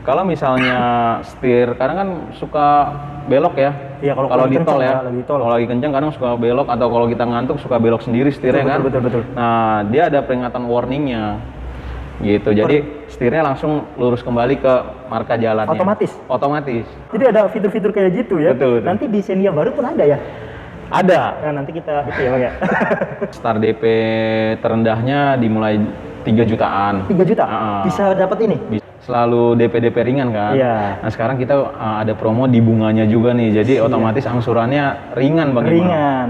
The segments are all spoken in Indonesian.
Kalau misalnya setir, kadang kan suka belok ya. Iya, kalau di tol ya. lagi tol. Kalau lagi kencang kadang suka belok, atau kalau kita ngantuk suka belok sendiri setirnya kan. Betul. Nah, dia ada peringatan warningnya. Gitu. Jadi setirnya langsung lurus kembali ke marka jalannya. Otomatis. Jadi ada fitur-fitur kayak gitu ya. Betul. Nanti di Xenia baru pun ada ya. Ada. Nah, nanti kita itu ya Bang ya. Start DP terendahnya dimulai 3 jutaan. 3 juta? Bisa dapat ini? Selalu DP ringan kan? Iya. Nah sekarang kita ada promo di bunganya juga nih, jadi otomatis angsurannya ringan Bang Imam. Ringan.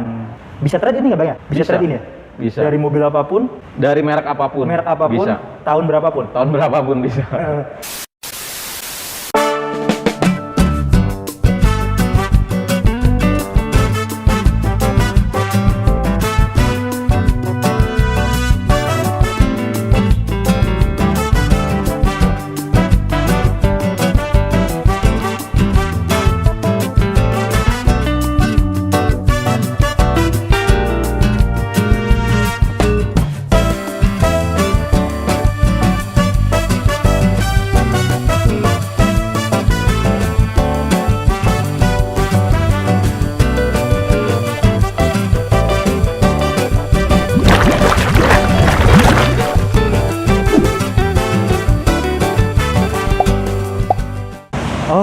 Bisa trade ini nggak Bang ya? Bisa trade ini ya? Bisa. Dari mobil apapun? Dari merek apapun. Merek apapun? Bisa. Tahun berapapun? Tahun berapapun bisa.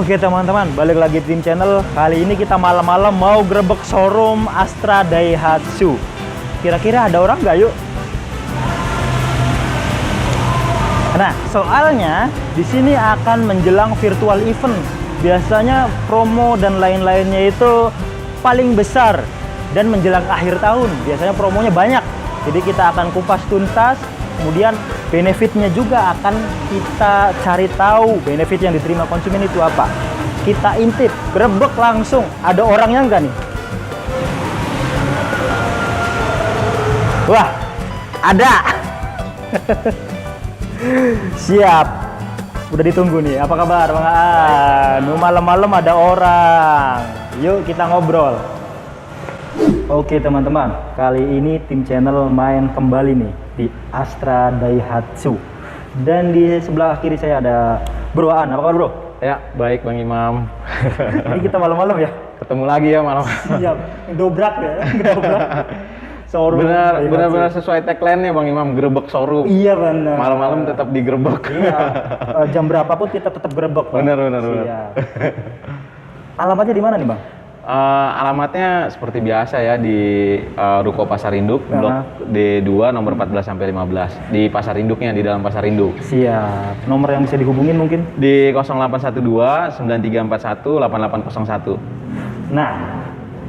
Oke teman-teman, balik lagi di Tim Channel. Kali ini kita malam-malam mau grebek showroom Astra Daihatsu. Kira-kira ada orang nggak yuk? Nah, soalnya di sini akan menjelang virtual event. Biasanya promo dan lain-lainnya itu paling besar dan menjelang akhir tahun. Biasanya promonya banyak. Jadi kita akan kupas tuntas. Kemudian benefitnya juga akan kita cari tahu benefit yang diterima konsumen itu apa. Kita intip, grebek langsung. Ada orangnya nggak nih? Wah, ada. Siap. Udah ditunggu nih. Apa kabar Bang Aan? Malam-malam ada orang. Yuk kita ngobrol. Oke teman-teman, kali ini Tim Channel main kembali nih di Astra Daihatsu. Dan di sebelah kiri saya ada Bro Aan. Apa kabar Bro? Ya, baik Bang Imam. Ini kita malam-malam ya? Ketemu lagi ya malam. Siap, dobrak ya? Dobrak. Showroom Benar-benar sesuai tagline-nya Bang Imam, grebek showroom. Iya benar. Malam-malam tetap digerebek. Iya, jam berapapun kita tetap grebek Bang. Benar. Alamatnya di mana nih Bang? Alamatnya seperti biasa ya di Ruko Pasar Induk, Blok D2 nomor 14 sampai 15. Di Pasar Induknya, di dalam Pasar Induk. Siap. Nomor yang bisa dihubungin mungkin? Di 0812 9341 8801. Nah,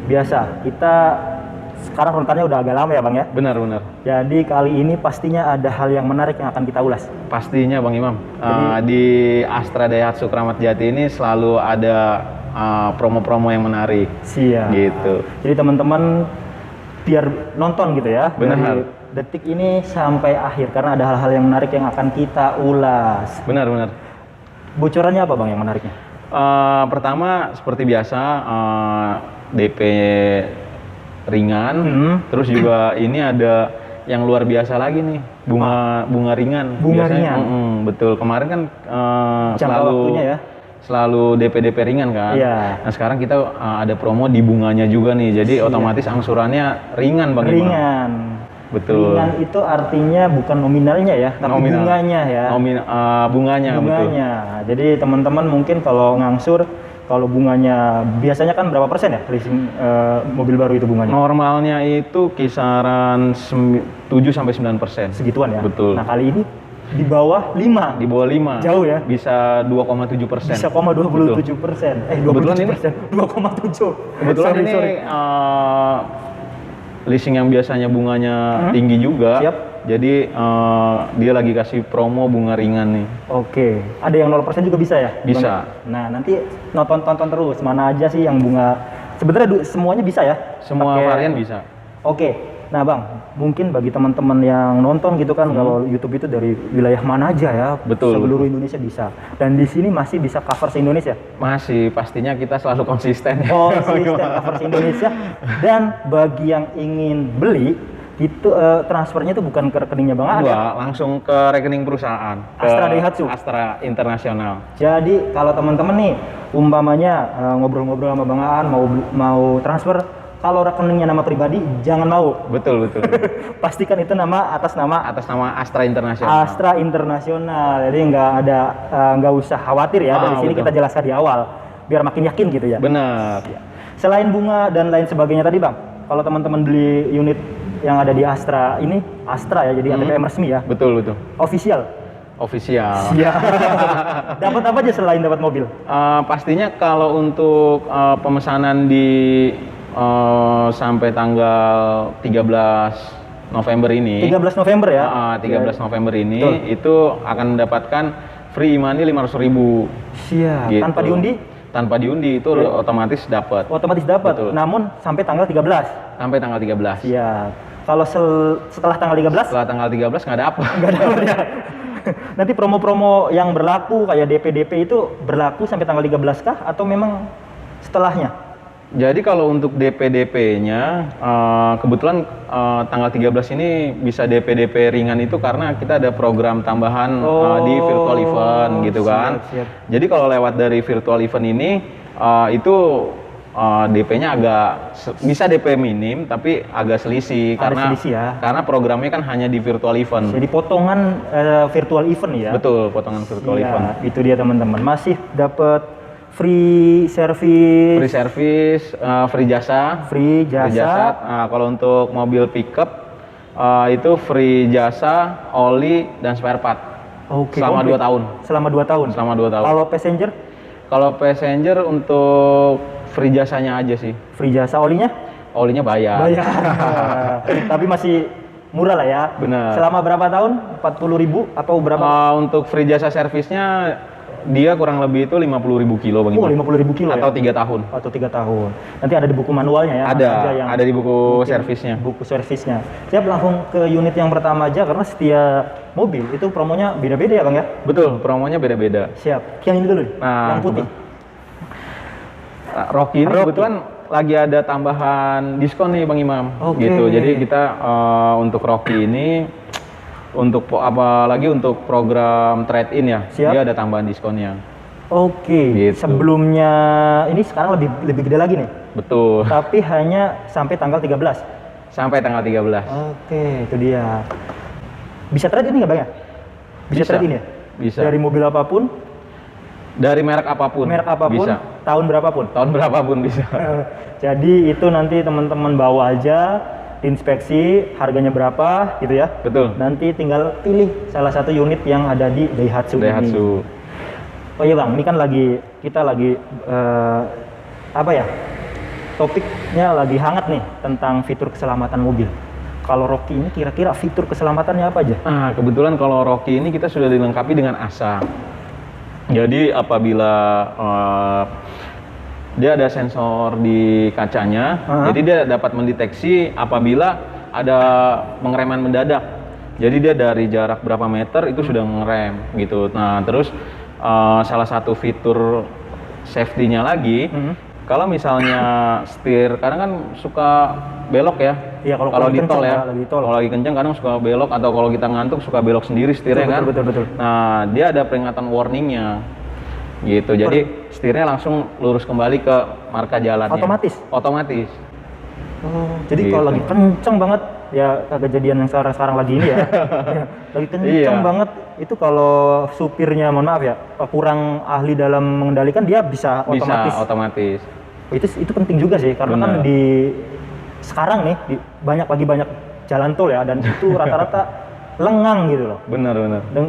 biasa kita sekarang rentannya udah agak lama ya Bang ya? Benar. Jadi kali ini pastinya ada hal yang menarik yang akan kita ulas. Pastinya Bang Imam. Di Astra Daihatsu Kramat Jati ini selalu ada promo-promo yang menarik. Siap. Gitu. Jadi teman-teman biar nonton gitu ya. Benar. Dari detik ini sampai akhir karena ada hal-hal yang menarik yang akan kita ulas. Benar. Bocorannya apa Bang yang menariknya? Pertama seperti biasa DP ringan. Terus juga ini ada yang luar biasa lagi nih, bunga ringan. Bunga ringan. Betul. Kemarin kan waktunya ya. Selalu DP ringan kan. Iya. Nah sekarang kita ada promo di bunganya juga nih, jadi otomatis angsurannya ringan Bang Imam. Ringan. Betul. Ringan itu artinya bukan nominalnya ya, tapi bunganya ya. Bunganya. Betul. Jadi teman-teman mungkin kalau ngangsur, kalau bunganya biasanya kan berapa persen ya leasing mobil baru itu bunganya? Normalnya itu kisaran 7-9%. Segituan ya. Betul. Nah kali ini di bawah 5. Di bawah 5. Jauh ya? Bisa 2,7%. Bisa 27%. 2,7%. 2,7. Kebetulan ini leasing yang biasanya bunganya tinggi juga. Siap. Jadi dia lagi kasih promo bunga ringan nih. Oke. Ada yang 0% juga bisa ya? Bisa. Nah nanti tonton terus mana aja sih yang bunga. Sebenarnya semuanya bisa ya? Semua varian bisa. Oke. Nah Bang, mungkin bagi teman-teman yang nonton gitu kan, kalau YouTube itu dari wilayah mana aja ya, betul, seluruh Indonesia bisa. Dan di sini masih bisa cover se-Indonesia? Masih, pastinya kita selalu konsisten. Konsisten cover se-Indonesia. Dan bagi yang ingin beli, Itu transfernya itu bukan ke rekeningnya Bang Aat ya? Enggak, langsung ke rekening perusahaan. Ke Astra Daihatsu? Astra Internasional. Jadi kalau teman-teman nih umpamanya ngobrol-ngobrol sama Bang Aan mau transfer, kalau rekeningnya nama pribadi jangan mau. Betul, betul. Pastikan itu atas nama Atas nama Astra Internasional. Astra Internasional. Jadi nggak usah khawatir ya, dari sini betul. kita jelaskan di awal biar makin yakin gitu ya. Benar. Selain bunga dan lain sebagainya tadi Bang, kalau teman-teman beli unit yang ada di Astra ini, Astra ya, jadi ATPM resmi ya, Betul, betul. official. Official. Iya. Dapat apa aja selain dapat mobil? Pastinya kalau untuk pemesanan di sampai tanggal 13 November ini, 13 November ya? 13 November ini, Betul. itu akan mendapatkan free e-money 500.000. Siap. Gitu. Tanpa diundi? Tanpa diundi itu otomatis dapat. Otomatis dapat. Betul. Namun sampai tanggal 13. Sampai tanggal 13. Siap. Kalau setelah tanggal 13 Setelah tanggal 13 nggak ada apa. nggak dapat ya. Nanti promo-promo yang berlaku kayak DP itu berlaku sampai tanggal 13 kah atau memang setelahnya? Jadi kalau untuk DP-DP-nya, kebetulan tanggal 13 ini bisa DP-DP ringan itu karena kita ada program tambahan di virtual event gitu kan. Siap. Jadi kalau lewat dari virtual event ini, itu DP-nya bisa DP minim tapi agak selisih Ada selisih ya. karena programnya kan hanya di virtual event. Jadi potongan virtual event ya. Betul, potongan virtual Iya, event. itu dia teman-teman. Masih dapat free service, Free service, free jasa. free jasa. Kalau untuk mobil pickup itu free jasa, oli dan spare part. Oke. Selama 2 tahun. Selama 2 tahun. Selama 2 tahun. Kalau passenger, Kalau passenger untuk free jasanya aja sih. free jasa, olinya Olinya bayar. bayar. Tapi masih murah lah ya. Benar. Selama berapa tahun? 40.000 atau berapa? Untuk free jasa servisnya dia kurang lebih itu 50.000 kilo Bang Oh, Iman. 50.000 kilo Atau ya? 3 tahun. Atau 3 tahun. Nanti ada di buku manualnya ya? Ada, mana aja yang ada di buku mungkin servisnya. Buku servisnya. Siap, langsung ke unit yang pertama aja karena setiap mobil itu promonya beda-beda ya Bang ya? Betul, promonya beda-beda. Siap. Yang ini dulu nih, Nah, yang putih. Rocky ini Rocky. kebetulan lagi ada tambahan diskon nih Bang Imam. Oke. Gitu. Jadi kita untuk Rocky ini apalagi untuk program trade in ya, Siap. dia ada tambahan diskonnya. Oke. Gitu. Sebelumnya ini sekarang lebih gede lagi nih. Betul. Tapi hanya sampai tanggal 13. Sampai tanggal 13. Oke, itu dia. Bisa trade ini nggak Bang ya? Bisa trade in ya? Bisa. Dari mobil apapun, Dari merek apapun. merek apapun, Bisa. tahun berapapun. Tahun berapapun bisa. Jadi itu nanti teman-teman bawa aja, inspeksi, harganya berapa gitu ya. Betul. Nanti tinggal pilih salah satu unit yang ada di Daihatsu ini. Daihatsu. Oh iya Bang, ini kan kita lagi apa ya? Topiknya lagi hangat nih tentang fitur keselamatan mobil. Kalau Rocky ini kira-kira fitur keselamatannya apa aja? Kebetulan kalau Rocky ini kita sudah dilengkapi dengan ASA. Jadi apabila dia ada sensor di kacanya, jadi dia dapat mendeteksi apabila ada pengereman mendadak. Jadi dia dari jarak berapa meter itu sudah ngerem gitu. Nah terus salah satu fitur safety-nya lagi, kalau misalnya setir, kadang kan suka belok ya. Iya, kalau di kenceng tol ya. lagi tol. Kalau lagi kenceng kadang suka belok atau kalau kita ngantuk suka belok sendiri setirnya kan. Betul. Nah, dia ada peringatan warningnya. Gitu. Jadi setirnya langsung lurus kembali ke marka jalannya. Otomatis? Otomatis. Oh, jadi Gitu. kalau lagi kenceng banget, ya kejadian yang sekarang lagi ini ya, ya, lagi kenceng Iya. banget, itu kalau supirnya, mohon maaf ya, kurang ahli dalam mengendalikan, dia bisa otomatis. Bisa otomatis. Itu penting juga sih, karena kan Benar. sekarang nih banyak jalan tol ya, dan itu rata-rata lengang gitu loh. Benar.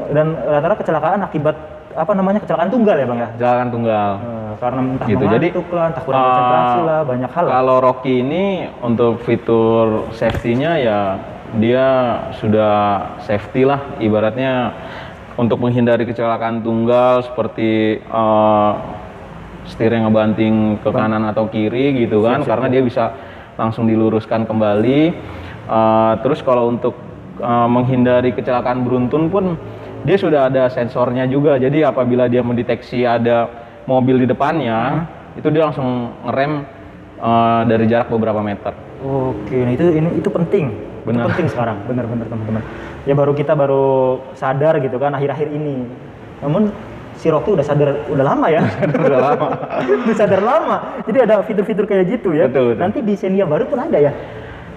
Dan rata-rata kecelakaan akibat kecelakaan tunggal ya Bang ya. Jalan tunggal. Karena entah Gitu, jadi, mengantuk lah, entah kurang konsentrasi lah, banyak hal. Kalau Rocky ini untuk fitur safety-nya ya dia sudah safety lah, ibaratnya untuk menghindari kecelakaan tunggal seperti setirnya ngebanting ke kanan atau kiri gitu kan, karena dia bisa langsung diluruskan kembali. Terus kalau untuk menghindari kecelakaan beruntun pun dia sudah ada sensornya juga, jadi apabila dia mendeteksi ada mobil di depannya, itu dia langsung ngerem dari jarak beberapa meter. Oke, nah itu penting. Benar. Itu penting sekarang, benar-benar teman-teman. Ya kita baru sadar gitu kan akhir-akhir ini. Namun si Rocky udah sadar udah lama ya. Udah lama. Udah sadar lama. Jadi ada fitur-fitur kayak gitu ya. Betul. Nanti di Xenia baru pun ada ya.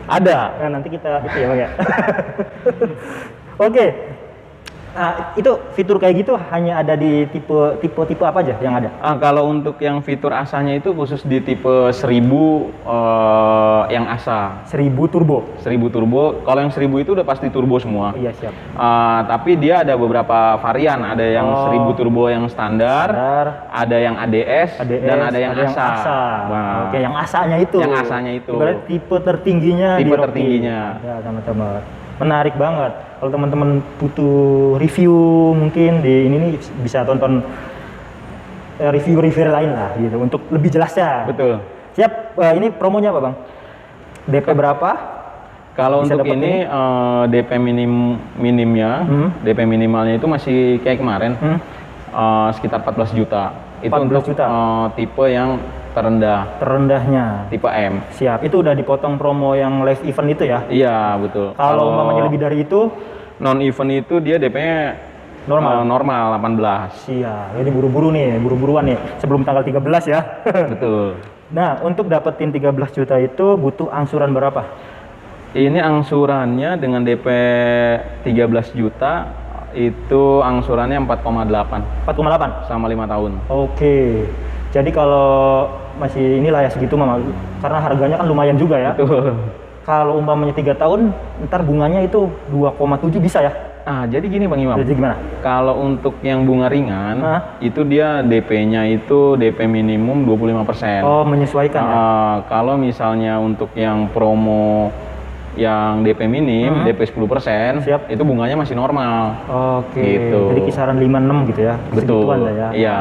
Ada. Nah, nanti kita itu ya Bang ya. Oke. Nah, itu fitur kayak gitu hanya ada di tipe apa aja yang ada? Kalau untuk yang fitur ASA-nya itu khusus di tipe 1000 yang ASA. 1000 turbo. 1000 turbo. Kalau yang 1000 itu udah pasti turbo semua. Iya, siap. Tapi dia ada beberapa varian. Ada yang 1000 turbo yang standar, ada yang ADS, dan ada yang ASA. Nah, oke, yang ASA-nya itu. Yang ASA-nya itu. Berarti tipe tertingginya Tipe di Rocky. tertingginya. Ya, teman-teman. Menarik banget. Kalau teman-teman butuh review mungkin di ini nih bisa tonton review-review lain lah gitu untuk lebih jelasnya. Betul. Siap. Ini promonya apa Bang? DP berapa? Kalau Bisa untuk dapet ini DP minimnya, DP minimalnya itu masih kayak kemarin, sekitar 14 juta. Itu 14 untuk juta. tipe yang terendah, Terendahnya. tipe M. Siap. Itu udah dipotong promo yang live event itu ya? Iya, betul. Kalau umpamanya lebih dari itu non event itu dia DP-nya normal. normal 18. Siap. Jadi buru-buru nih, buru-buruan nih sebelum tanggal 13 ya. Betul. Nah, untuk dapetin 13 juta itu butuh angsuran berapa? Ini angsurannya dengan DP 13 juta itu angsurannya 4,8 4,8. selama 5 tahun. Oke. Jadi kalau masih inilah ya segitu Mama, karena harganya kan lumayan juga ya. Betul. Kalau umpamanya 3 tahun, ntar bunganya itu 2,7 bisa ya? Jadi gini Bang Imam. Jadi gimana? Kalau untuk yang bunga ringan, itu dia DP-nya itu DP minimum 25%. Oh, menyesuaikan ya? Kalau misalnya untuk yang promo yang DP minim, DP 10%, Siap. itu bunganya masih normal. Oke. Gitu. Jadi kisaran 5-6 gitu ya? Betul. Segituan lah ya? Iya.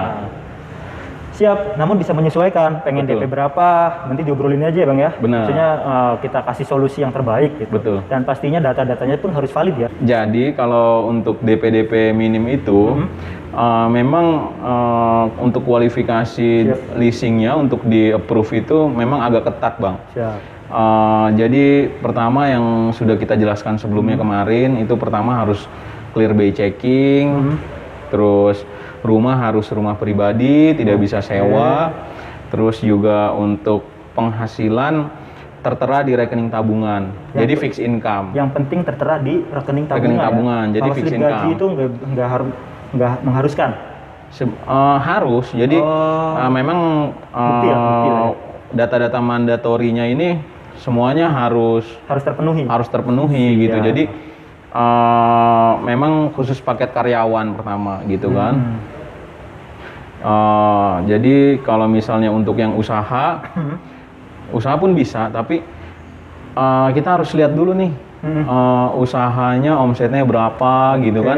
Siap, namun bisa menyesuaikan. Pengen Betul. DP berapa, nanti diobrolin aja ya Bang ya? Benar. Maksudnya kita kasih solusi yang terbaik gitu. Betul. Dan pastinya data-datanya pun harus valid ya? Jadi kalau untuk DP minim itu memang untuk kualifikasi leasingnya untuk di approve itu memang agak ketat Bang. Siap. Jadi pertama yang sudah kita jelaskan sebelumnya kemarin itu pertama harus clear bay checking, terus rumah harus rumah pribadi, tidak bisa sewa, terus juga untuk penghasilan tertera di rekening tabungan, jadi fixed income. Yang penting tertera di rekening tabungan. Rekening tabungan, ya? jadi Kalau fixed slip gaji income. itu nggak mengharuskan. Harus, jadi memang Bukti ya? data-data mandatorinya ini semuanya harus terpenuhi gitu. Ya. Jadi memang khusus paket karyawan pertama gitu kan. Jadi kalau misalnya untuk yang usaha pun bisa, tapi kita harus lihat dulu nih usahanya omsetnya berapa gitu kan.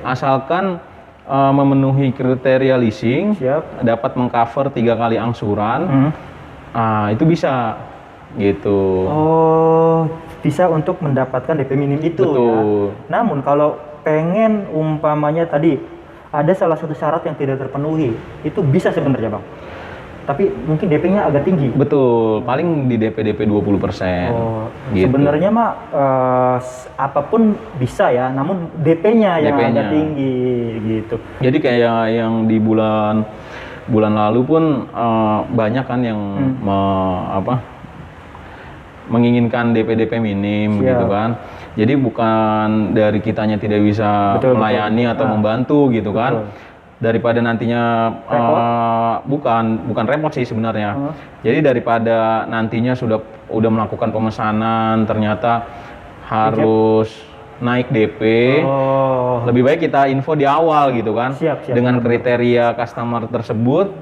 Asalkan memenuhi kriteria leasing, dapat mengcover 3 kali angsuran, itu bisa gitu. Oh, bisa untuk mendapatkan DP minim itu. Betul. Ya. Namun kalau pengen umpamanya tadi ada salah satu syarat yang tidak terpenuhi, itu bisa sebenarnya Bang. Tapi mungkin DP-nya agak tinggi. Betul, paling di DP 20%. Oh, gitu. sebenarnya mah apapun bisa ya, namun DP-nya yang agak tinggi gitu. Jadi kayak yang di bulan lalu pun banyak kan yang menginginkan DP minim gitu kan. Jadi bukan dari kitanya tidak bisa melayani atau membantu gitu kan. Daripada nantinya bukan repot sih sebenarnya. Jadi daripada nantinya udah melakukan pemesanan ternyata harus naik DP, lebih baik kita info di awal gitu kan. Dengan kriteria customer tersebut,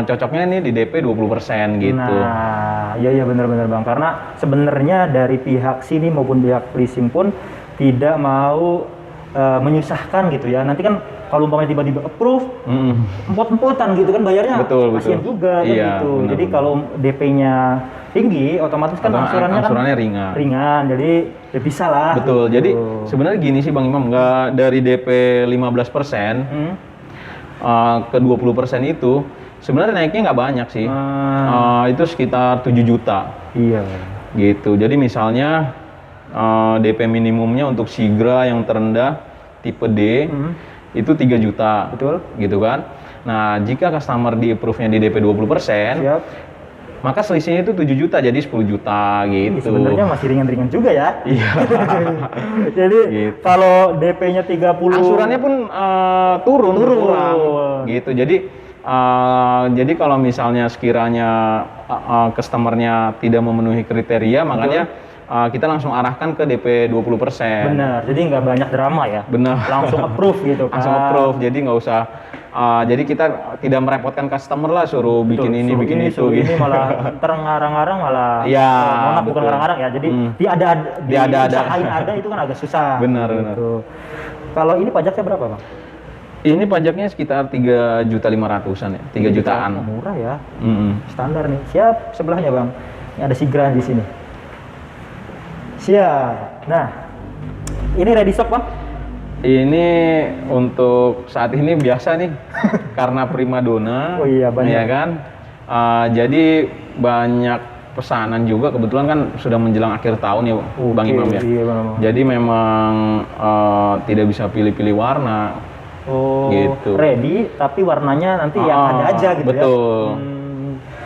cocoknya ini di DP 20% gitu. Nah, iya benar-benar Bang. Karena sebenarnya dari pihak sini maupun pihak leasing pun tidak mau menyusahkan gitu ya. Nanti kan kalau umpamanya tiba-tiba approve, empot-empotan gitu kan bayarnya, kasian juga kan gitu. Bener, jadi kalau DP-nya tinggi, otomatis kan angsurannya ringan. Jadi ya bisa lah. Betul. Gitu. Jadi sebenarnya gini sih Bang Imam, nggak dari DP 15% ke 20% itu sebenarnya naiknya nggak banyak sih. Itu sekitar 7 juta. Iya. Gitu. Jadi misalnya DP minimumnya untuk Sigra yang terendah tipe D itu 3 juta. Betul. Gitu kan. Nah, jika customer di approve-nya di DP 20%, Siap. maka selisihnya itu 7 juta jadi 10 juta gitu. Sebenarnya masih ringan-ringan juga ya. Iya. Jadi Gitu. kalau DP-nya 30, Angsurannya pun turun. Gitu. Jadi kalau misalnya sekiranya customernya tidak memenuhi kriteria, makanya kita langsung arahkan ke DP 20%. benar. Jadi nggak banyak drama ya. Benar. Langsung approve gitu kan. Langsung approve. Jadi nggak usah jadi kita tidak merepotkan customer lah suruh bikin ini, Suruh bikin itu suruh gitu. ini malah ntar ngarang-ngarang malah Iya, maaf, bukan betul. ngarang-ngarang ya. Jadi Diada-ada. diusahain ada itu kan agak susah. Benar, gitu. benar. Kalau ini pajaknya berapa, Bang? Ini pajaknya sekitar 3.500-an ya, 3 jutaan. Murah ya. Mm-mm. Standar nih. Siap, sebelahnya, Bang. Ini ada Sigra di sini. Siap. Nah, ini ready stock, Bang? Ini untuk saat ini biasa nih, karena primadona, Oh iya, banyak. ya kan. Jadi banyak pesanan juga. Kebetulan kan sudah menjelang akhir tahun ya, Bang Oke, Imam ya. iya, Bang. Jadi memang tidak bisa pilih-pilih warna. Oh, Gitu. ready, tapi warnanya nanti yang ada aja gitu betul. ya.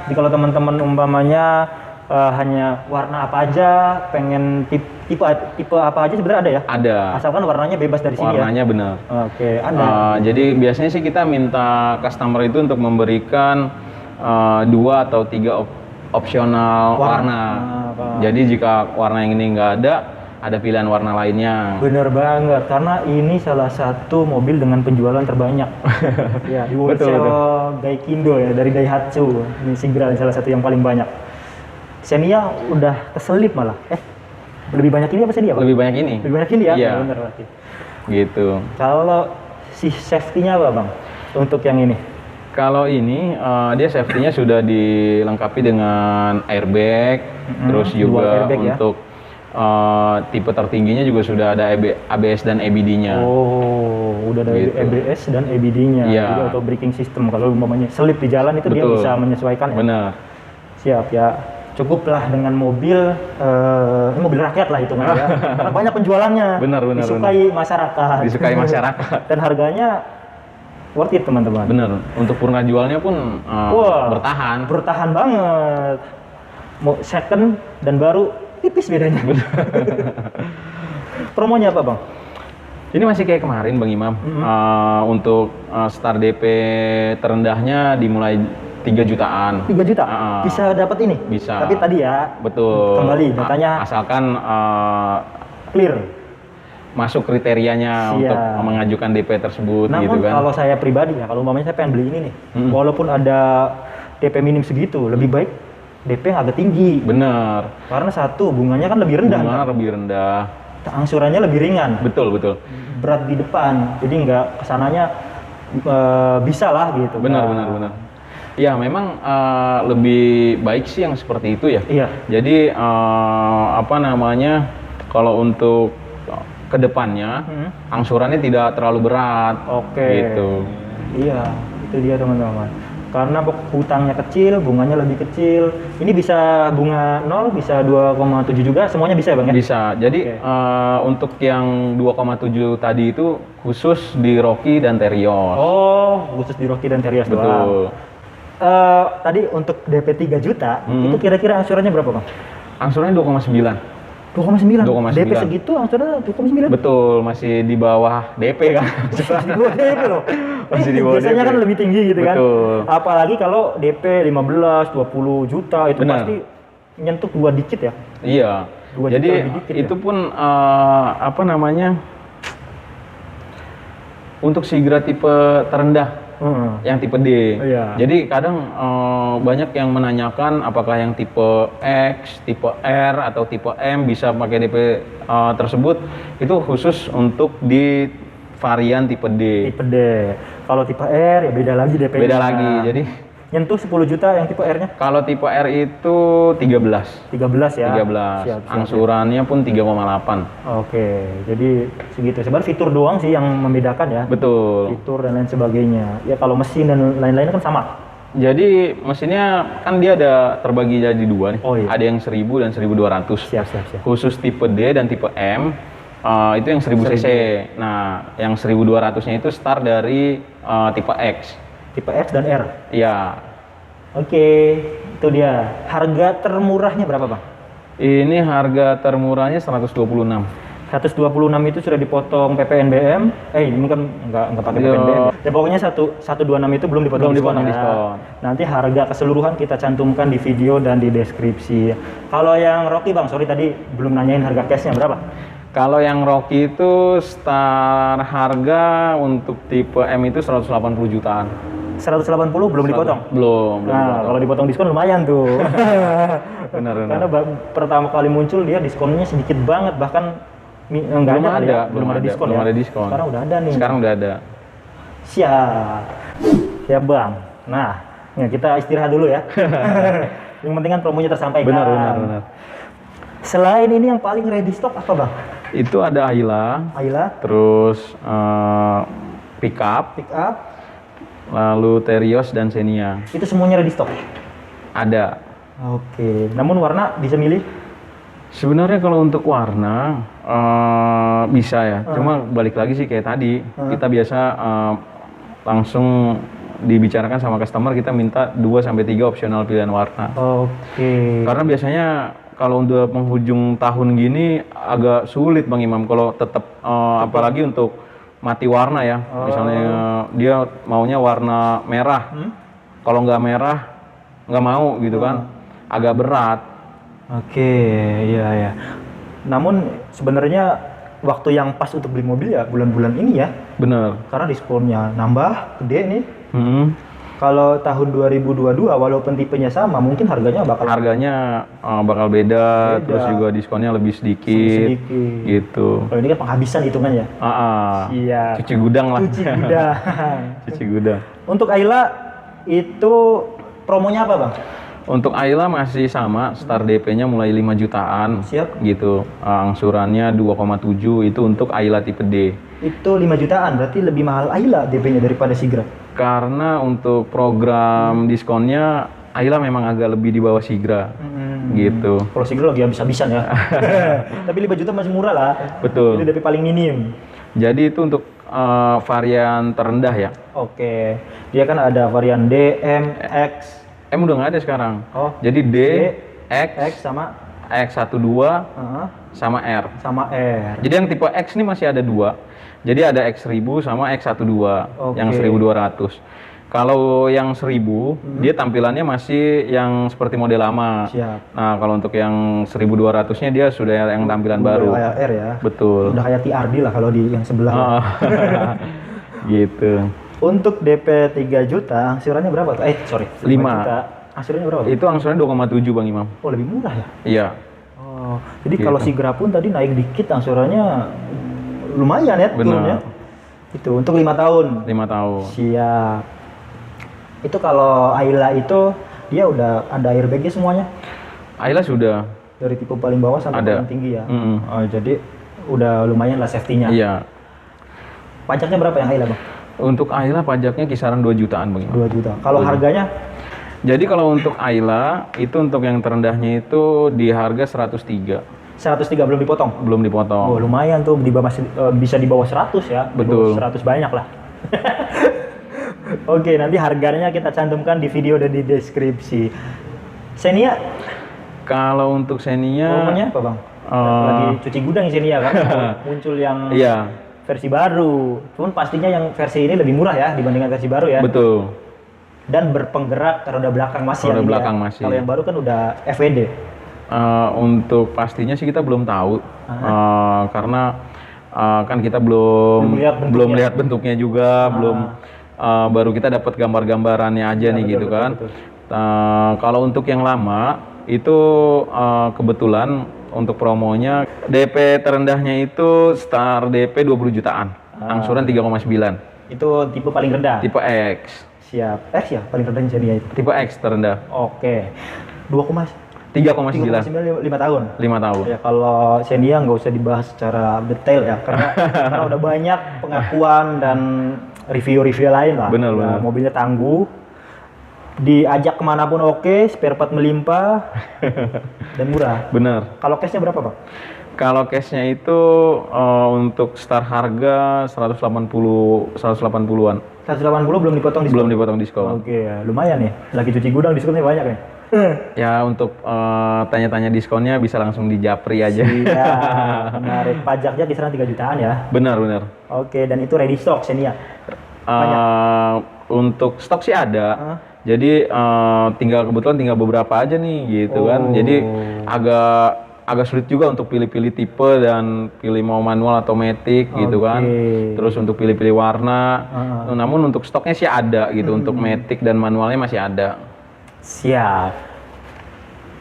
Jadi kalau teman-teman umpamanya hanya warna apa aja, pengen tipe apa aja sebenarnya ada ya? Ada. Asalkan warnanya bebas dari sini Warnanya benar. ya? Oke, ada. Jadi biasanya sih kita minta customer itu untuk memberikan 2 atau 3 opsional warna. Apa? Jadi jika warna yang ini nggak ada pilihan warna lainnya. Bener banget, karena ini salah satu mobil dengan penjualan terbanyak. Ya, di Betul, Wholesale Gaikindo ya, dari Daihatsu. Ini Sigra salah satu yang paling banyak. Xenia udah keselip malah. Lebih banyak ini apa Xenia, Pak? Lebih banyak ini. Lebih banyak ini ya? Iya. Bener berarti. Gitu. Kalau si safety-nya apa, Bang? Untuk yang ini? Kalau ini dia safety-nya sudah dilengkapi dengan airbag, terus dual juga airbag ya. untuk tipe tertingginya juga sudah ada ABS dan ABD-nya. Oh, udah ada Gitu. ABS dan ABD-nya. Iya. Jadi auto braking system. Kalau umpamanya selip di jalan itu dia Betul. bisa menyesuaikan ya. Benar. Siap ya. Cukuplah dengan mobil mobil rakyat lah hitungannya ya. Karena banyak penjualannya. Benar, disukai masyarakat. Disukai masyarakat. Dan harganya worth it, teman-teman. Benar. Untuk purna jualnya pun Wah, bertahan. Bertahan banget. Mau second dan baru tipis bedanya. Promonya apa, Bang? Ini masih kayak kemarin Bang Imam. Untuk start DP terendahnya dimulai 3 jutaan. 3 juta? Bisa dapat ini? Bisa. Tapi tadi ya, Betul. kembali datanya Asalkan clear. masuk kriterianya Siap. untuk mengajukan DP tersebut Namun gitu kan. kalau saya pribadi ya, kalau umpamanya saya pengen beli ini nih, walaupun ada DP minim segitu, lebih baik DP yang agak tinggi. Bener. Karena satu, bunganya kan lebih rendah. Bunga kan? lebih rendah. Angsurannya lebih ringan. Betul, betul. Berat di depan. Jadi nggak kesananya bisa lah gitu. Benar, kan. benar, benar. Ya, memang lebih baik sih yang seperti itu ya. Iya. Jadi apa namanya? Kalau untuk kedepannya angsurannya tidak terlalu berat. Oke. Gitu. Iya, itu dia teman-teman. Karena hutangnya kecil, bunganya lebih kecil. Ini bisa bunga 0, bisa 2,7 juga, semuanya bisa ya, Bang ya? Bisa. Jadi untuk yang 2,7 tadi itu khusus di Rocky dan Terios. Oh, khusus di Rocky dan Terios doang. Betul. Tadi untuk DP 3 juta, itu kira-kira angsurannya berapa, Bang? Angsurannya 2,9. 2,9. 2,9. DP segitu angsurannya 2,9. Betul, masih di bawah DP kan. Masih di bawah DP loh. Masih di bawah Biasanya DP. kan lebih tinggi gitu kan. Betul. Apalagi kalau DP 15, 20 juta itu Benar. pasti nyentuh 2 dikit ya. Iya. 2 juta Jadi lebih dikit itu pun untuk Sigra tipe terendah. Yang tipe D. Iya. Jadi kadang banyak yang menanyakan apakah yang tipe X, tipe R atau tipe M bisa pakai DP tersebut. Itu khusus untuk di varian tipe D. Tipe D. Kalau tipe R ya beda lagi DP-nya. Beda lagi. Jadi nyentuh 10 juta yang tipe R-nya? kalau tipe R itu 13. 13 ya. 13. Siap. Angsurannya pun 3,8. Oke, jadi segitu. Sebenarnya fitur doang sih yang membedakan ya. Betul. Fitur dan lain sebagainya. Ya kalau mesin dan lain-lain kan sama. Jadi mesinnya kan dia ada terbagi jadi dua nih. Oh, iya. Ada yang 1000 dan 1200. Siap. Khusus tipe D dan tipe M itu yang 1000 cc. Nah, yang 1200-nya itu start dari tipe X. Tipe X dan R. Iya. Oke, itu dia. Harga termurahnya berapa, Bang? Ini harga termurahnya 126. 126 itu sudah dipotong PPNBM. Ini kan nggak pakai Iya. PPNBM. Ya pokoknya 126 itu belum dipotong Belum diskon. dipotong Ya. diskon. Nanti harga keseluruhan kita cantumkan di video dan di deskripsi. Kalau yang Rocky, Bang, sorry tadi belum nanyain harga cashnya berapa? Kalau yang Rocky itu start harga untuk tipe M itu 180 jutaan. 180 belum dipotong? Belum Nah, kalau dipotong diskon lumayan tuh. benar. Karena pertama kali muncul dia diskonnya sedikit banget, bahkan nggak Belum kali ada, ya? belum ada, diskon belum ya? ada diskon. Sekarang udah ada nih. Sekarang udah ada. Siap Bang. Nah, kita istirahat dulu ya. Yang penting kan promonya tersampaikan. Benar. Selain ini yang paling ready stock apa, Bang? Itu ada Ayla, terus pick up, lalu Terios dan Xenia. Itu semuanya ready stock? Ada. Oke. Namun warna bisa milih? Sebenarnya kalau untuk warna bisa ya. Cuma balik lagi sih kayak tadi, kita biasa langsung dibicarakan sama customer, kita minta 2-3 opsional pilihan warna. Oke. Karena biasanya kalau udah penghujung tahun gini agak sulit Bang Imam kalau tetap apalagi untuk mati warna ya. Misalnya dia maunya warna merah. Kalau nggak merah nggak mau gitu kan. Agak berat. Oke, iya. Namun sebenarnya waktu yang pas untuk beli mobil ya bulan-bulan ini ya. Bener. Karena diskonnya nambah gede nih. Kalau tahun 2022 walaupun tipenya sama, mungkin harganya bakal beda, terus juga diskonnya lebih sedikit. Gitu. Kalau ini kan penghabisan hitungannya. Iya. Cuci gudang lah. Cuci gudang. Untuk Ayla itu promonya apa, Bang? Untuk Ayla masih sama, start DP-nya mulai 5 jutaan. Siap. Gitu. Angsurannya 2,7 itu untuk Ayla tipe D. Itu 5 jutaan, berarti lebih mahal Ayla DP-nya daripada Sigra. Karena untuk program diskonnya Ayla memang agak lebih di bawah Sigra. Gitu. Kalau Sigra lagi habis-habisan ya. Tapi 5 juta masih murah lah. Betul. Itu DP paling minim. Jadi itu untuk varian terendah ya. Oke. Dia kan ada varian D, M, X. M udah nggak ada sekarang. Jadi D, X sama X12 sama R. Sama R. Jadi yang tipe X ini masih ada 2. Jadi ada X1000 sama X12 yang 1200. Kalau yang 1000 dia tampilannya masih yang seperti model lama. Siap. Nah, kalau untuk yang 1200-nya dia sudah yang tampilan baru. Kayak R ya. Betul. Udah kayak TRD lah kalau di yang sebelah. Gitu. Untuk DP 3 juta, angsurannya berapa? 5 juta. Angsurannya berapa? Itu angsurannya 2,7 Bang Imam. Oh, lebih murah ya? Iya. Jadi kalau Sigra pun tadi naik dikit angsurannya lumayan ya turunnya. Itu untuk 5 tahun. 5 tahun. Siap. Itu kalau Ayla itu dia udah ada airbag-nya semuanya? Ayla sudah. Dari tipe paling bawah sampai paling tinggi ya? Jadi udah lumayan lah safety-nya. Iya. Pajaknya berapa yang Ayla, Bang? Untuk Ayla pajaknya kisaran 2 jutaan Bang Imam. 2 juta. Kalau harganya? Jadi kalau untuk Ayla itu untuk yang terendahnya itu di harga 103. 103 belum dipotong? Belum dipotong. Oh, lumayan tuh bisa di bawah 100 ya. Betul. Di bawah 100 banyak lah. Oke, nanti harganya kita cantumkan di video dan di deskripsi. Xenia? Kalau untuk Xenia Promenya apa, Bang? Lagi cuci gudang Xenia kan? Muncul yang versi baru. Cuman pastinya yang versi ini lebih murah ya dibandingkan versi baru ya. Betul. Dan berpenggerak roda belakang masih. Roda belakang masih. Kalau yang baru kan udah FWD. Untuk pastinya sih kita belum tahu. Karena kan kita belum lihat bentuknya juga, baru kita dapat gambar-gambarannya aja nih gitu kan. Kalau untuk yang lama itu kebetulan untuk promonya DP terendahnya itu start DP 20 jutaan, angsuran 3,9. Itu tipe paling rendah. Tipe X. Siap. X ya paling rendah Xenia itu. Tipe X terendah. Oke. 3,9 5 tahun. 5 tahun. Ya kalau Xenia nggak usah dibahas secara detail ya karena udah banyak pengakuan dan review-review lain lah. Benar. Mobilnya tangguh. diajak kemanapun oke, spare part melimpah, dan murah. Bener. Kalau cashnya berapa Bang? Kalau cashnya itu untuk start harga 180-an. 180 belum dipotong diskon? Belum dipotong diskon. Oke, ya. Lumayan ya. Lagi cuci gudang diskonnya banyak ya. Ya untuk tanya-tanya diskonnya bisa langsung di Japri aja. Iya, menarik. Pajaknya kisaran 3 jutaan ya. Benar, benar. Oke, dan itu ready stock Xenia. Untuk stok sih ada. Jadi kebetulan tinggal beberapa aja nih gitu kan. Jadi agak sulit juga untuk pilih-pilih tipe dan pilih mau manual atau matic gitu kan. Terus untuk pilih-pilih warna. Namun untuk stoknya sih ada gitu. Untuk matic dan manualnya masih ada. Siap.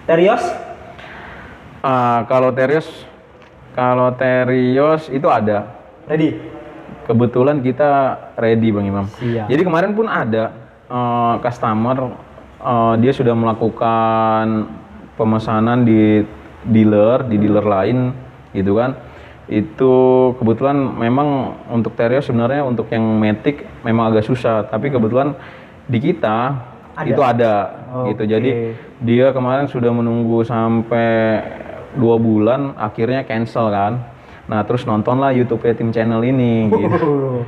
Terios? Kalau Terios itu ada. Ready? Kebetulan kita ready Bang Imam. Siap. Jadi kemarin pun ada customer dia sudah melakukan pemesanan di dealer lain gitu kan. Itu kebetulan memang untuk Terios sebenarnya untuk yang matic memang agak susah, tapi kebetulan di kita itu ada gitu. Jadi dia kemarin sudah menunggu sampai 2 bulan, akhirnya cancel kan. Nah terus nontonlah YouTube-nya Tim Channel ini gitu.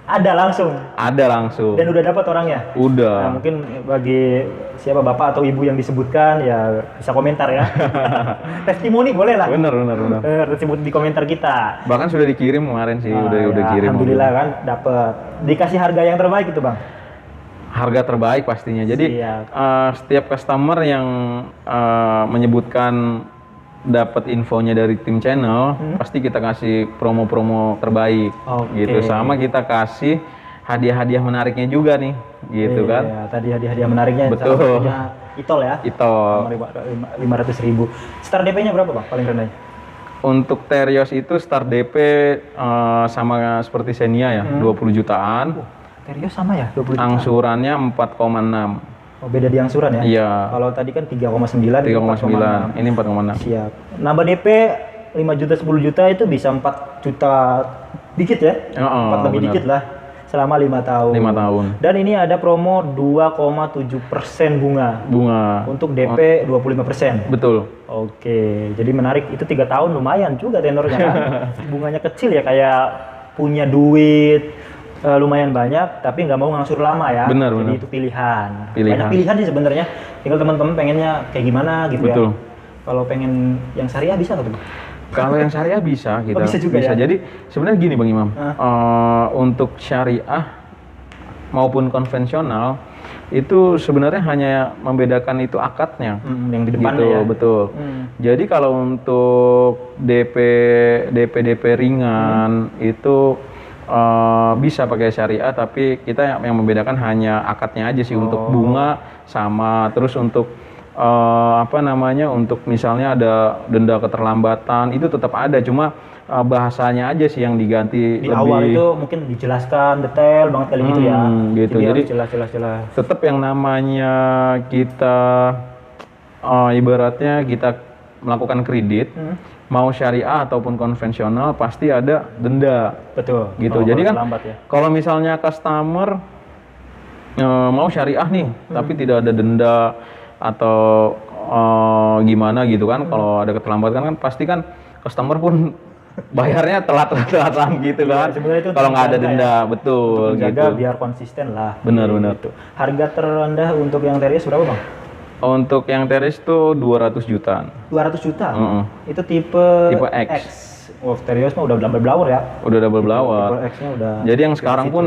Ada langsung? Ada langsung. Dan udah dapat orangnya? Udah. Nah, mungkin bagi siapa bapak atau ibu yang disebutkan ya bisa komentar ya. Testimoni boleh lah. Bener. Disebut di komentar kita. Bahkan sudah dikirim kemarin sih, udah kirim. Alhamdulillah kan dapat. Dikasih harga yang terbaik itu Bang? Harga terbaik pastinya. Jadi setiap customer yang menyebutkan dapat infonya dari Tim Channel, pasti kita kasih promo-promo terbaik gitu. Sama kita kasih hadiah-hadiah menariknya juga nih gitu kan. Iya, tadi hadiah-hadiah menariknya. Betul. Itol ya? Itol. 500.000. Start DP-nya berapa Bang paling rendahnya? Untuk Terios itu start DP sama seperti Xenia ya, 20 jutaan. Terios sama ya? 20 jutaan? Angsurannya 4,6. Oh, beda di angsuran ya? Iya. Kalau tadi kan 3,9, 3,9, ini 4,6. Siap. Nambah DP 5 juta, 10 juta itu bisa 4 juta dikit ya? 4 lebih dikit lah. Selama 5 tahun. 5 tahun. Dan ini ada promo 2,7% bunga. Untuk DP 25%. Betul. Oke, jadi menarik. Itu 3 tahun lumayan juga tenornya kan. Bunganya kecil ya, kayak punya duit lumayan banyak, tapi nggak mau ngangsur lama ya. Benar. Jadi itu pilihan. Banyak pilihan sih sebenarnya. Tinggal teman-teman pengennya kayak gimana gitu. Betul. Ya. Kalau pengen yang syariah bisa nggak tuh? Kalau yang syariah bisa kita. Bisa juga ya? Jadi sebenarnya gini Bang Imam, untuk syariah maupun konvensional itu sebenarnya hanya membedakan itu akadnya. Yang di depannya gitu, ya? Betul. Jadi kalau untuk DP ringan itu bisa pakai syariah, tapi kita yang membedakan hanya akadnya aja sih. Untuk bunga sama, terus untuk untuk misalnya ada denda keterlambatan itu tetap ada, cuma bahasanya aja sih yang diganti. Di awal itu mungkin dijelaskan detail banget kali gitu ya. Gitu. Jadi jelas. Tetap yang namanya kita ibaratnya kita melakukan kredit, mau syariah ataupun konvensional pasti ada denda. Betul. Gitu. Jadi kan kalau misalnya customer mau syariah nih, tapi tidak ada denda atau gimana gitu kan, kalau ada keterlambatan kan pasti kan customer pun bayarnya telat gitu kan. Kalau nggak ada denda, ya? Betul. Jaga gitu. Biar konsisten lah. Benar. Gitu. Harga terendah untuk yang Terios berapa Bang? Untuk yang Terios itu 200 jutaan. 200 juta? Itu tipe X. Oh, Terios mah udah double blower ya? Udah double blower. Tipe X-nya udah. Jadi yang sekarang pun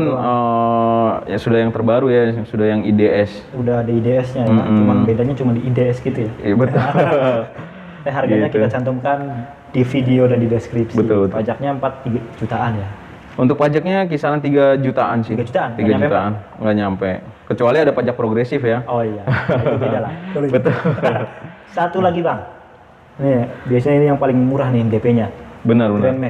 ya sudah yang terbaru ya, sudah yang IDS. Udah ada IDS-nya ya, bedanya cuma di IDS gitu ya? Iya betul. Harganya gitu. Kita cantumkan di video dan di deskripsi. Betul. Pajaknya 4 jutaan ya? Untuk pajaknya kisaran 3 jutaan sih. 3 jutaan? 3 jutaan, nggak nyampe. Kecuali ada pajak progresif ya. Oh iya, itu beda lah. Betul. Satu lagi Bang, nih biasanya ini yang paling murah nih DP-nya. Benar. Grand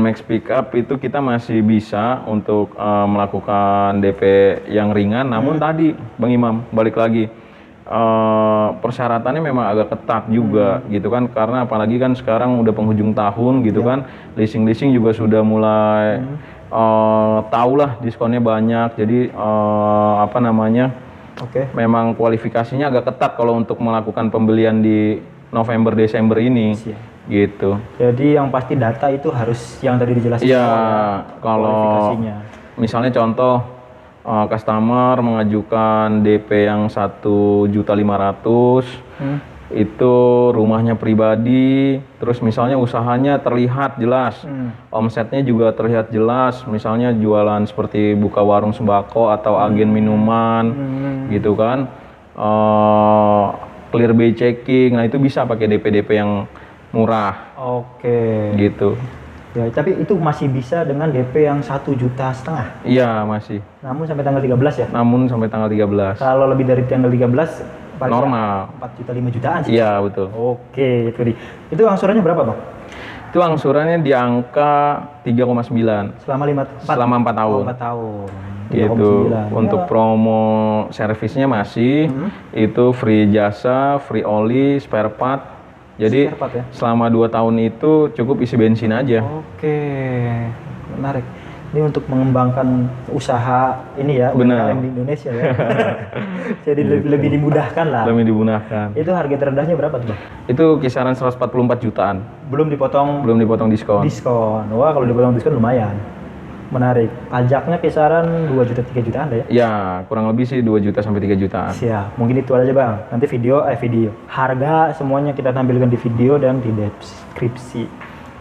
Max Pick Up itu kita masih bisa untuk melakukan DP yang ringan. Namun tadi Bang Imam balik lagi, persyaratannya memang agak ketat juga gitu kan, karena apalagi kan sekarang udah penghujung tahun gitu kan, leasing juga sudah mulai tahulah diskonnya banyak. Jadi Oke. memang kualifikasinya agak ketat kalau untuk melakukan pembelian di November Desember ini. Siap. Gitu. Jadi yang pasti data itu harus yang tadi dijelaskan. Iya, awal ya, kalau kualifikasinya. misalnya contoh customer mengajukan DP yang 1.500.000, itu rumahnya pribadi, terus misalnya usahanya terlihat jelas, omsetnya juga terlihat jelas, misalnya jualan seperti buka warung sembako atau agen minuman, gitu kan, clear bay checking, nah itu bisa pakai DP-DP yang murah, Oke. gitu. Ya, tapi itu masih bisa dengan DP yang 1,5 juta. Iya masih, Namun sampai tanggal 13 ya. namun sampai tanggal 13. Kalau lebih dari tanggal 13 paling Normal. 4 juta 5 jutaan sih. Iya betul. Oke, itu di. Itu angsurannya berapa, Bang? Itu angsurannya di angka 3,9 selama 4 tahun. 4 tahun. Gitu. 3,9. Untuk Ya. promo servisnya masih itu free jasa, free oli, spare part. Jadi Spare part ya? selama 2 tahun itu cukup isi bensin aja. Oke, menarik. Ini untuk mengembangkan usaha ini ya, Benar. UMKM di Indonesia ya. Jadi lebih dimudahkan lah. Lebih digunakan. Itu harga terendahnya berapa tuh, Bang? Itu kisaran 144 jutaan. Belum dipotong Belum dipotong diskon. diskon. Wah, kalau dipotong diskon lumayan. Menarik. Pajaknya kisaran 2 juta 3 jutaan deh ya. Ya, kurang lebih sih 2 juta sampai 3 jutaan. Siap. Mungkin itu aja, Bang. Nanti video. Harga semuanya kita tampilkan di video dan di deskripsi.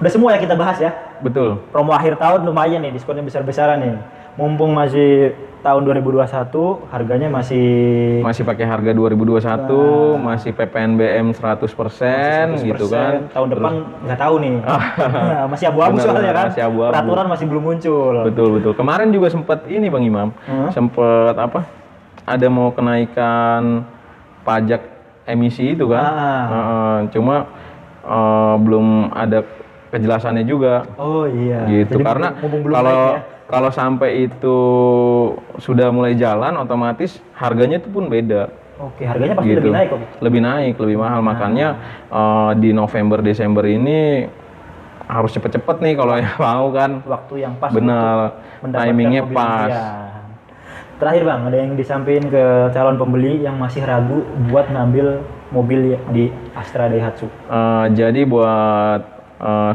Udah semua ya kita bahas ya. Betul. Promo akhir tahun lumayan nih, diskonnya besar-besaran nih. Mumpung masih tahun 2021, harganya masih pakai harga 2021, masih PPNBM 100%, gitu kan. Tahun depan nggak tahu nih. Nah, masih abu-abu Benar, soalnya kan. masih abu-abu. Peraturan masih belum muncul. Betul. Kemarin juga sempat ini Bang Imam, sempat apa? Ada mau kenaikan pajak emisi itu kan. Cuma belum ada kejelasannya juga. Oh iya. Gitu. Jadi Karena mumpung belum naik ya. kalau sampai itu sudah mulai jalan, otomatis harganya itu pun beda. Oke, harganya pasti Gitu. lebih naik kok. Lebih naik, lebih mahal. Makanya di November Desember ini harus cepet-cepet nih kalau yang mau kan. Waktu yang pas. Benar. untuk mendapatkan Timingnya mobil pas. impian. Terakhir, Bang, ada yang disampaikan ke calon pembeli yang masih ragu buat ngambil mobil di Astra Daihatsu. Jadi buat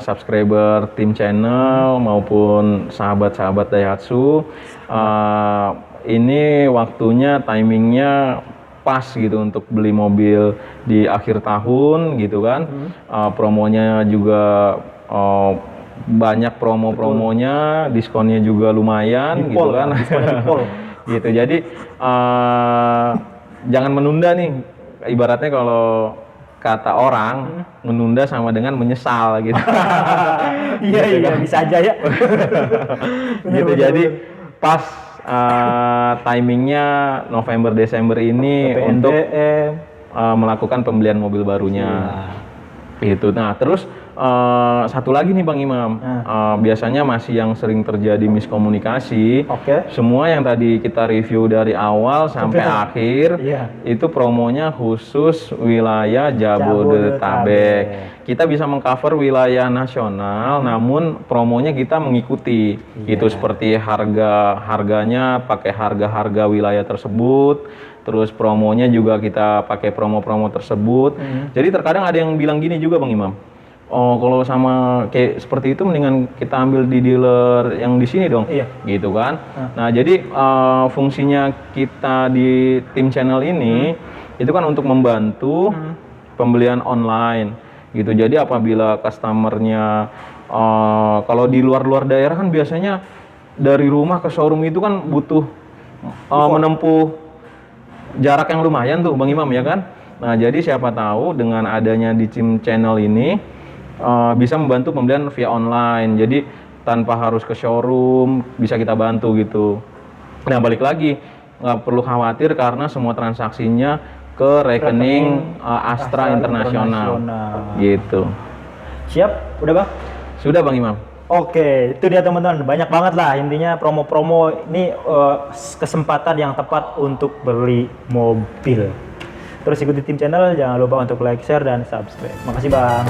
subscriber tim channel maupun sahabat-sahabat Daihatsu, ini waktunya, timingnya pas gitu untuk beli mobil di akhir tahun gitu kan. Promonya juga banyak promo-promonya, diskonnya juga lumayan Di gitu pol, kan. diskonnya di pol. Gitu. Jadi jangan menunda nih. Ibaratnya kalau kata orang, menunda sama dengan menyesal gitu. Iya, bisa aja ya. Gitu. Jadi pas timingnya November Desember ini untuk melakukan pembelian mobil barunya. Gitu. Nah, terus satu lagi nih Bang Imam, biasanya masih yang sering terjadi miskomunikasi. Oke. Semua yang tadi kita review dari awal sampai akhir, itu promonya khusus wilayah Jabodetabek. Kita bisa mengcover wilayah nasional, namun promonya kita mengikuti. Itu seperti harganya pakai harga-harga wilayah tersebut. Terus promonya juga kita pakai promo-promo tersebut. Jadi terkadang ada yang bilang gini juga Bang Imam. Oh, kalau sama kayak seperti itu mendingan kita ambil di dealer yang di sini dong. Iya. Gitu kan. Nah, jadi fungsinya kita di tim channel ini itu kan untuk membantu pembelian online. Gitu. Jadi apabila customernya kalau di luar-luar daerah kan biasanya dari rumah ke showroom itu kan butuh menempuh jarak yang lumayan tuh Bang Imam ya kan. Nah, jadi siapa tahu dengan adanya di tim channel ini bisa membantu pembelian via online. Jadi tanpa harus ke showroom bisa kita bantu gitu. Nah, balik lagi nggak perlu khawatir karena semua transaksinya ke rekening Astra Internasional. Gitu. Siap? Udah, Bang? Sudah Bang Imam. Oke, itu dia teman-teman. Banyak banget lah intinya promo-promo ini kesempatan yang tepat untuk beli mobil. Terus ikuti tim channel, jangan lupa untuk like, share, dan subscribe. Makasih Bang.